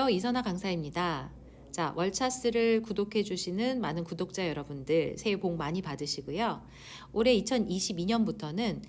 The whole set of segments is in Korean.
안녕하세요. 이선아 강사입니다. 자, 월차스를 구독해 주시는 많은 구독자 여러분들 새해 복 많이 받으시고요. 올해 2022년부터는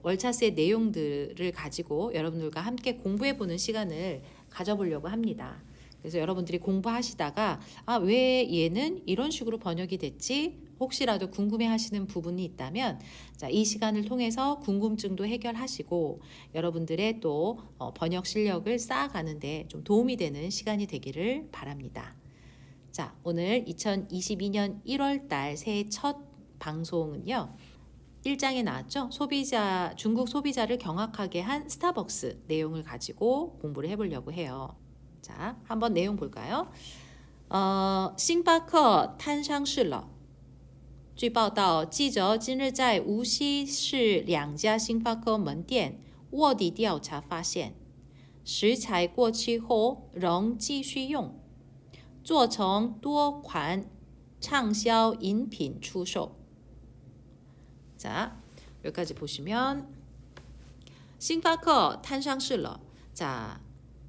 월차스의 내용들을 가지고 여러분들과 함께 공부해 보는 시간을 가져보려고 합니다. 그래서 여러분들이 공부하시다가 왜 얘는 이런 식으로 번역이 됐지? 혹시라도 궁금해 하시는 부분이 있다면 자, 이 시간을 통해서 궁금증도 해결하시고 여러분들의 또 번역 실력을 쌓아가는데 좀 도움이 되는 시간이 되기를 바랍니다. 자, 오늘 2022년 1월 달 새해 첫 방송은요. 1장에 나왔죠. 중국 소비자를 경악하게 한 스타벅스 내용을 가지고 공부를 해보려고 해요. 자, 한번 내용 볼까요? 星巴克摊上市了。据报道，记者今日在无锡市2家星巴克门店卧底调查发现，食材过期后仍继续用，做成多款畅销饮品出售。 자, 여기까지 보시면 星巴克摊上市了. 자,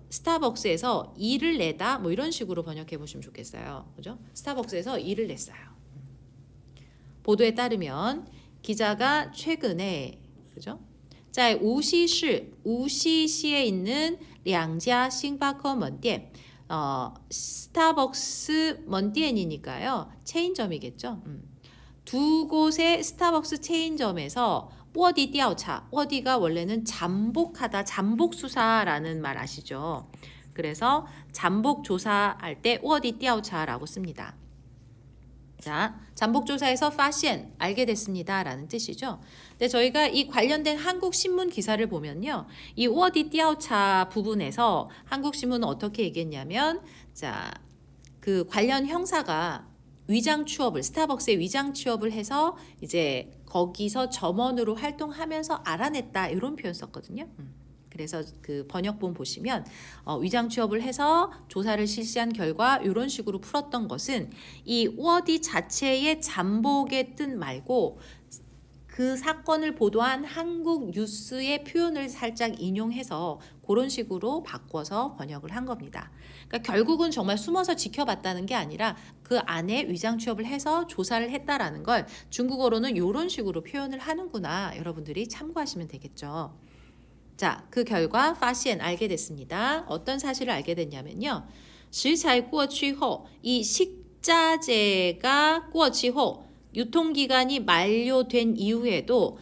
스타벅스에서 일을 내다 뭐 이런 식으로 번역해 보시면 좋겠어요. 그죠? 스타벅스에서 일을 냈어요. 보도에 따르면 기자가 최근에 그죠? 在 우시시에 있는 2家 星巴克门店 스타벅스门店이니까요. 체인점이겠죠. 두 곳의 스타벅스 체인점에서 워디调查, 워디가 원래는 잠복하다, 잠복수사라는 말 아시죠? 그래서 잠복조사할 때 워디 调查라고 씁니다. 자, 잠복조사에서 发现, 알게 됐습니다 라는 뜻이죠. 근데 저희가 이 관련된 한국 신문 기사를 보면요. 이 워디 调查 부분에서 한국 신문은 어떻게 얘기했냐면 자, 그 관련 형사가 위장 취업을 스타벅스에 위장 취업을 해서 이제 거기서 점원으로 활동하면서 알아냈다 이런 표현 썼거든요. 그래서 그 번역본 보시면 위장 취업을 해서 조사를 실시한 결과 이런 식으로 풀었던 것은 이 워디 자체의 잠복의 뜻 말고 그 사건을 보도한 한국 뉴스의 표현을 살짝 인용해서 그런 식으로 바꿔서 번역을 한 겁니다. 그러니까 결국은 정말 숨어서 지켜봤다는 게 아니라 그 안에 위장 취업을 해서 조사를 했다라는 걸 중국어로는 이런 식으로 표현을 하는구나. 여러분들이 참고하시면 되겠죠. 자, 그 결과 发现 알게 됐습니다. 어떤 사실을 알게 됐냐면요. 食材过期后, 이 식자재가 过期后 유통기간이 만료된 이후에도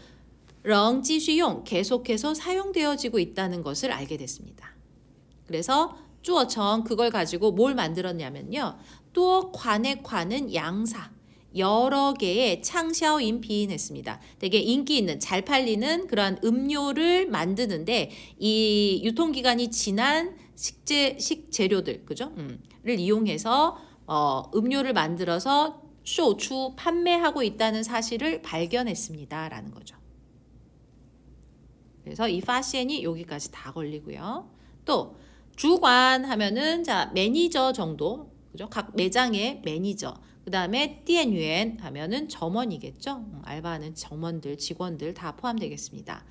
仍继续用 계속해서 사용되어지고 있다는 것을 알게 됐습니다. 그래서 做成 그걸 가지고 뭘 만들었냐면요. 또 관의 관은 양사 여러 개의 창샤오 인피인 했습니다. 되게 인기 있는 잘 팔리는 그러한 음료를 만드는데 이 유통기간이 지난 식재료들 그죠? 를 이용해서 음료를 만들어서 쇼추 판매하고 있다는 사실을 발견했습니다 라는 거죠. 그래서 이 파시엔이 여기까지 다 걸리고요. 또 주관 하면은 자 매니저 정도 그죠? 각 매장의 매니저. 그 다음에 店员 하면은 점원이겠죠. 알바하는 점원들, 직원들 다 포함되겠습니다.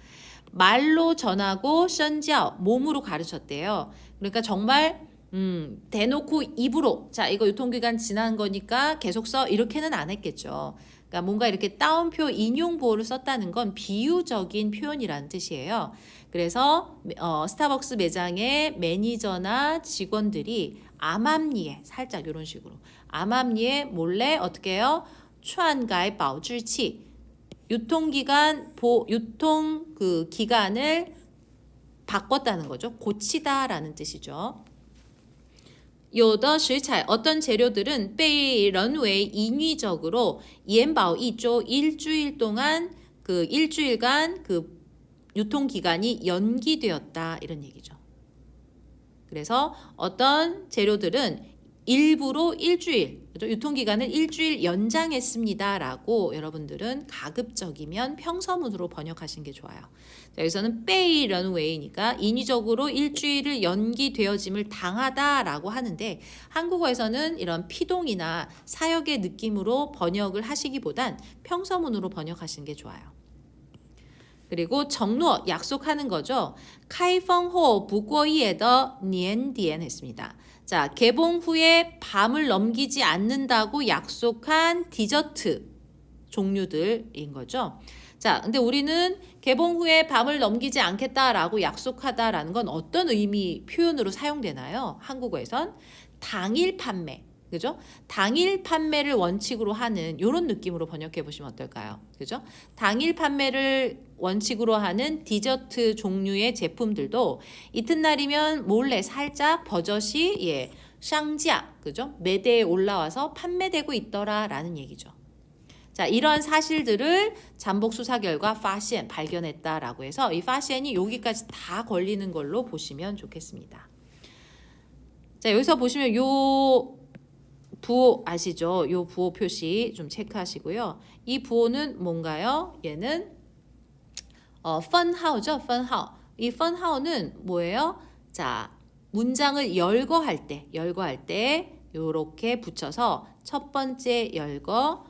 말로 전하고 身教 몸으로 가르쳤대요. 그러니까 정말 대놓고 입으로 자 이거 유통기간 지난 거니까 계속 써 이렇게는 안 했겠죠. 그러니까 뭔가 이렇게 따옴표 인용보호를 썼다는 건 비유적인 표현이라는 뜻이에요. 그래서 스타벅스 매장의 매니저나 직원들이 암암리에 살짝 이런 식으로 암암리에 몰래 어떻게 해요? 篡改保质器 유통 그 기간을 바꿨다는 거죠. 고치다라는 뜻이죠. 有的食材 어떤 재료들은 被人为 인위적으로 延保一周 일주일 동안 그 일주일간 그 유통기간이 연기되었다 이런 얘기죠. 그래서 어떤 재료들은 일부러 일주일, 유통기간을 일주일 연장했습니다 라고 여러분들은 가급적이면 평서문으로 번역하시는 게 좋아요. 자, 여기서는 빼이 런웨이니까 인위적으로 일주일을 연기되어짐을 당하다라고 하는데 한국어에서는 이런 피동이나 사역의 느낌으로 번역을 하시기보단 평서문으로 번역하시는 게 좋아요. 그리고 정로 약속하는 거죠. 开封后不过夜的年点 했습니다. 자, 개봉 후에 밤을 넘기지 않는다고 약속한 디저트 종류들인 거죠. 자, 근데 우리는 개봉 후에 밤을 넘기지 않겠다라고 약속하다라는 건 어떤 의미 표현으로 사용되나요? 한국어에선 당일 판매. 그죠? 당일 판매를 원칙으로 하는 이런 느낌으로 번역해 보시면 어떨까요? 그죠? 당일 판매를 원칙으로 하는 디저트 종류의 제품들도 이튿날이면 몰래 살짝 버젓이 샹지아, 그죠? 매대에 올라와서 판매되고 있더라라는 얘기죠. 자, 이러한 사실들을 잠복 수사 결과 파시엔 발견했다라고 해서 이 파시엔이 여기까지 다 걸리는 걸로 보시면 좋겠습니다. 자, 여기서 보시면 요 부호 아시죠? 요 부호 표시 좀 체크하시고요. 이 부호는 뭔가요? 얘는 펀하오죠. 펀하오. 이 펀하오는 뭐예요? 자, 문장을 열거할 때 요렇게 붙여서 첫 번째 열거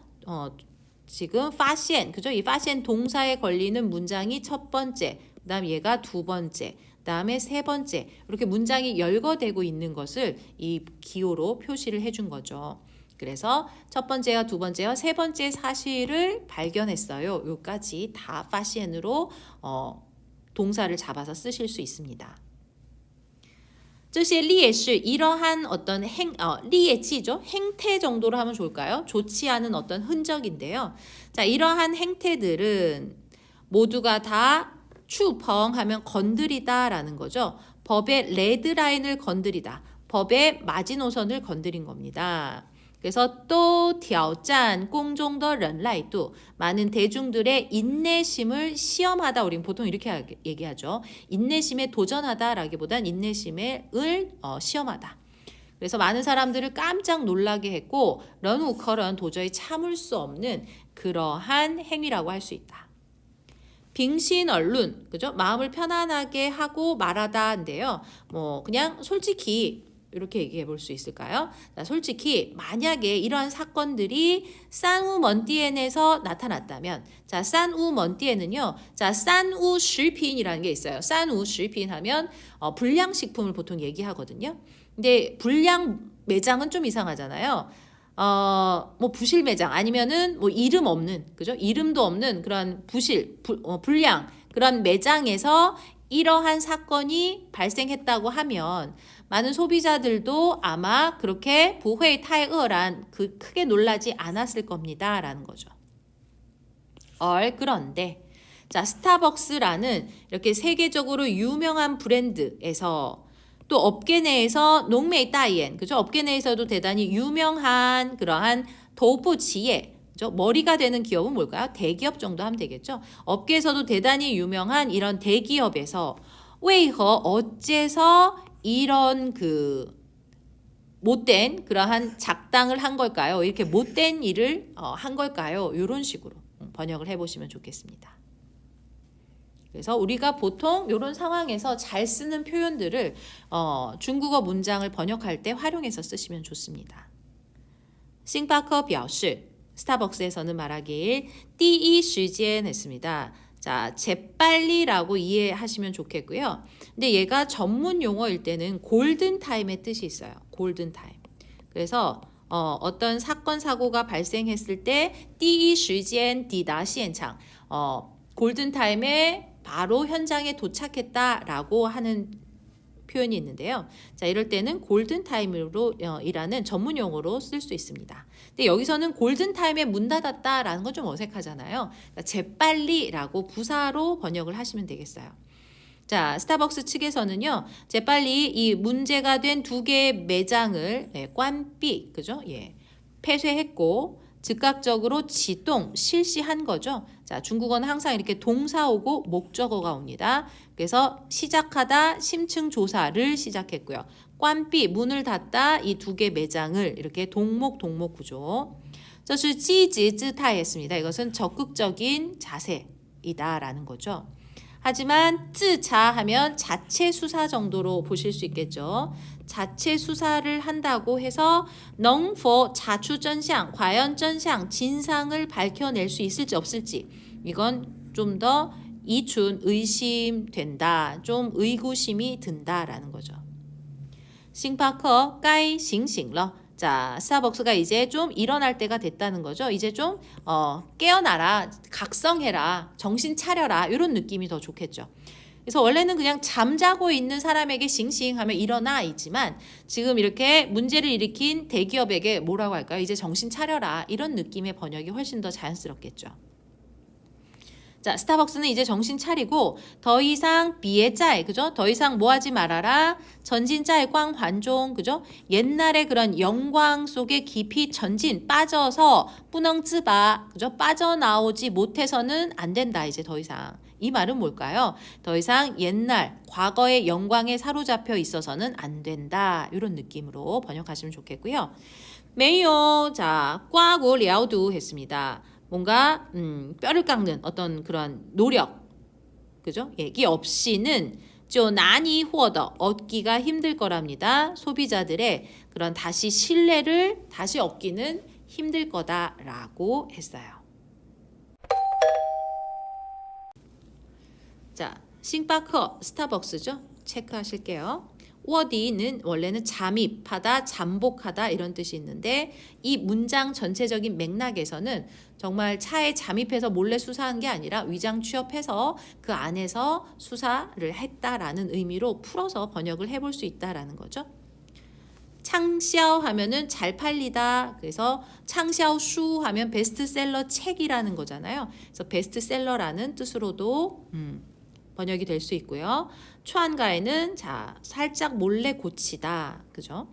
지금 파시엔 그죠? 이 파시엔 동사에 걸리는 문장이 첫 번째, 그다음 얘가 두 번째, 그다음에 세 번째 이렇게 문장이 열거되고 있는 것을 이 기호로 표시를 해준 거죠. 그래서 첫 번째와 두 번째와 세 번째 사실을 발견했어요. 요까지 다 파시엔으로 동사를 잡아서 쓰실 수 있습니다. 这些列是 이러한 어떤 리에치죠. 행태 정도로 하면 좋을까요? 좋지 않은 어떤 흔적인데요. 자, 이러한 행태들은 모두가 다 추펑 하면 건드리다라는 거죠. 법의 레드라인을 건드리다. 법의 마지노선을 건드린 겁니다. 그래서 또挑战 公众的 忍耐度 많은 대중들의 인내심을 시험하다. 우리는 보통 이렇게 얘기하죠. 인내심에 도전하다라기보단 인내심을 시험하다. 그래서 많은 사람들을 깜짝 놀라게 했고 런우커런 도저히 참을 수 없는 그러한 행위라고 할 수 있다. 빙신 언론, 그죠? 마음을 편안하게 하고 말하다인데요. 뭐 그냥 솔직히 이렇게 얘기해 볼 수 있을까요? 자, 솔직히 만약에 이러한 사건들이 산우먼띠엔에서 나타났다면, 자, 산우먼띠엔은요, 자, 산우식품이라는 게 있어요. 산우식품 하면 불량식품을 보통 얘기하거든요. 근데 불량 매장은 좀 이상하잖아요. 뭐 부실 매장 아니면은 뭐 이름 없는, 그죠? 이름도 없는 그런 불량 그런 매장에서 이러한 사건이 발생했다고 하면 많은 소비자들도 아마 그렇게 부회 타이어란 크게 놀라지 않았을 겁니다. 라는 거죠. 그런데 자, 스타벅스라는 이렇게 세계적으로 유명한 브랜드에서 또 업계 내에서 농메이 따이엔, 그죠? 업계 내에서도 대단히 유명한 그러한 도부 지혜, 그죠? 머리가 되는 기업은 뭘까요? 대기업 정도 하면 되겠죠. 업계에서도 대단히 유명한 이런 대기업에서 왜허 어째서 이런 못된 그러한 작당을 한 걸까요? 이렇게 못된 일을 한 걸까요? 이런 식으로 번역을 해보시면 좋겠습니다. 그래서 우리가 보통 이런 상황에서 잘 쓰는 표현들을 중국어 문장을 번역할 때 활용해서 쓰시면 좋습니다. 싱바커 表示 스타벅스에서는 말하길 第一时间 했습니다. 자, 재빨리라고 이해하시면 좋겠고요. 근데 얘가 전문 용어일 때는 골든타임의 뜻이 있어요. 골든타임. 그래서 어떤 사건 사고가 발생했을 때 第一时间抵达现场 골든타임에 바로 현장에 도착했다라고 하는 표현이 있는데요. 자, 이럴 때는 골든타임으로 일하는 전문 용어로 쓸 수 있습니다. 근데 여기서는 골든타임에 문 닫았다라는 건 좀 어색하잖아요. 그러니까 재빨리라고 부사로 번역을 하시면 되겠어요. 자, 스타벅스 측에서는요, 재빨리 이 문제가 된 두 개의 매장을 관闭, 그죠? 폐쇄했고 즉각적으로 지동 실시한 거죠. 자, 중국어는 항상 이렇게 동사 오고 목적어가 옵니다. 그래서 시작하다 심층 조사를 시작했고요. 관闭 문을 닫다 이 두 개 매장을 이렇게 동목 구조. 这是积极姿态했습니다. 이것은 적극적인 자세이다라는 거죠. 하지만 自차 하면 자체 수사 정도로 보실 수 있겠죠. 자체 수사를 한다고 해서能否 자추真相, 과연 真相, 진상을 밝혀낼 수 있을지 없을지 이건 좀 더 이춘 의심된다. 좀 의구심이 든다라는 거죠. 싱파커 까이 싱싱러. 자, 스타벅스가 이제 좀 일어날 때가 됐다는 거죠. 이제 좀 깨어나라, 각성해라, 정신 차려라 이런 느낌이 더 좋겠죠. 그래서 원래는 그냥 잠자고 있는 사람에게 싱싱하면 일어나이지만 지금 이렇게 문제를 일으킨 대기업에게 뭐라고 할까요? 이제 정신 차려라 이런 느낌의 번역이 훨씬 더 자연스럽겠죠. 자, 스타벅스는 이제 정신 차리고 더 이상 비에짜이, 그죠? 더 이상 뭐 하지 말아라. 전진짜이 꽝 환종, 그죠? 옛날에 그런 영광 속에 깊이 전진 빠져서 뿌넝쯔바, 그죠? 빠져나오지 못해서는 안 된다. 이제 더 이상. 이 말은 뭘까요? 더 이상 옛날 과거의 영광에 사로잡혀 있어서는 안 된다. 이런 느낌으로 번역하시면 좋겠고요. 메이요. 자, 꽈고 랴오두 했습니다. 뭔가 뼈를 깎는 어떤 그런 노력, 그죠? 얘기 없이는 좀 난이获得 얻기가 힘들 거랍니다. 소비자들의 그런 다시 신뢰를 다시 얻기는 힘들 거다라고 했어요. 자, 싱파커 스타벅스죠? 체크하실게요. 워디는 원래는 잠입하다, 잠복하다 이런 뜻이 있는데 이 문장 전체적인 맥락에서는 정말 차에 잠입해서 몰래 수사한 게 아니라 위장 취업해서 그 안에서 수사를 했다라는 의미로 풀어서 번역을 해볼 수 있다라는 거죠. 창샤오 하면은 잘 팔리다. 그래서 창샤오슈 하면 베스트셀러 책이라는 거잖아요. 그래서 베스트셀러라는 뜻으로도 번역이 될 수 있고요. 추한가에는 자 살짝 몰래 고치다, 그죠?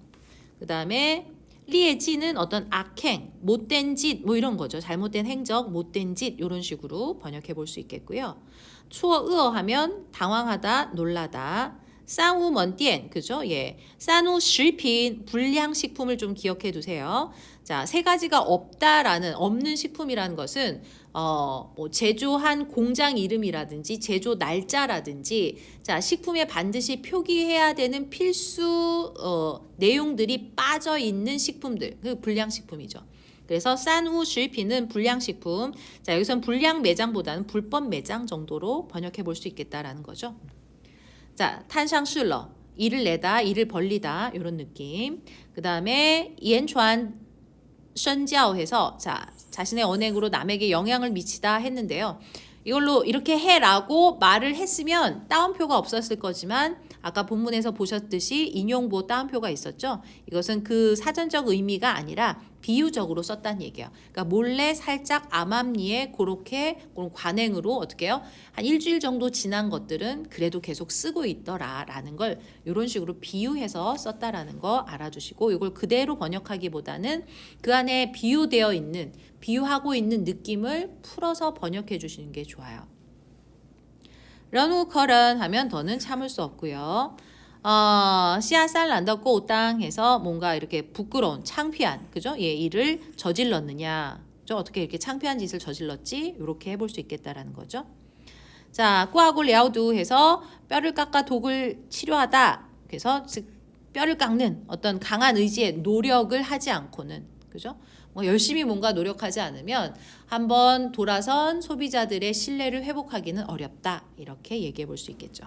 그 다음에 리에지는 어떤 악행, 못된 짓, 뭐 이런 거죠. 잘못된 행적, 못된 짓 이런 식으로 번역해 볼 수 있겠고요. 추어으어 하면 당황하다, 놀라다. 쌍우먼띠엔, 그죠? 예, 싼우食品, 불량식품을 좀 기억해 두세요. 자, 세 가지가 없다라는, 없는 식품이라는 것은 뭐 제조한 공장 이름이라든지 제조 날짜라든지 자, 식품에 반드시 표기해야 되는 필수 내용들이 빠져 있는 식품들, 그 불량식품이죠. 그래서 싼우食品은 불량식품. 자, 여기선 불량 매장보다는 불법 매장 정도로 번역해 볼 수 있겠다라는 거죠. 자, 탄상실러, 일을 내다, 일을 벌리다 이런 느낌. 그 다음에 연传선자오해서 자, 자신의 언행으로 남에게 영향을 미치다 했는데요. 이걸로 이렇게 해라고 말을 했으면 따옴표가 없었을 거지만 아까 본문에서 보셨듯이 인용보 따옴표가 있었죠. 이것은 그 사전적 의미가 아니라 비유적으로 썼다는 얘기예요. 그러니까 몰래 살짝 암암리에 그렇게 관행으로 어떻게 해요? 한 일주일 정도 지난 것들은 그래도 계속 쓰고 있더라라는 걸 이런 식으로 비유해서 썼다라는 거 알아주시고 이걸 그대로 번역하기보다는 그 안에 비유되어 있는 비유하고 있는 느낌을 풀어서 번역해 주시는 게 좋아요. 런우커런 하면 더는 참을 수 없고요. 씨앗살란더 꼬땅 해서 뭔가 이렇게 부끄러운 창피한 그죠? 예, 일을 저질렀느냐. 어떻게 이렇게 창피한 짓을 저질렀지? 이렇게 해볼 수 있겠다라는 거죠. 자, 꾸아골 야우두 해서 뼈를 깎아 독을 치료하다. 그래서 즉 뼈를 깎는 어떤 강한 의지의 노력을 하지 않고는 그죠? 뭐 열심히 뭔가 노력하지 않으면 한번 돌아선 소비자들의 신뢰를 회복하기는 어렵다. 이렇게 얘기해 볼 수 있겠죠.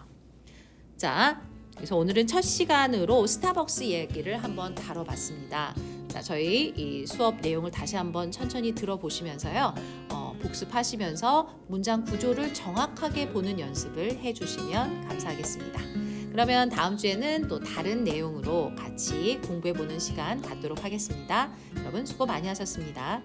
자, 그래서 오늘은 첫 시간으로 스타벅스 얘기를 한번 다뤄봤습니다. 자, 저희 이 수업 내용을 다시 한번 천천히 들어보시면서요. 복습하시면서 문장 구조를 정확하게 보는 연습을 해주시면 감사하겠습니다. 그러면 다음 주에는 또 다른 내용으로 같이 공부해보는 시간 갖도록 하겠습니다. 여러분 수고 많이 하셨습니다.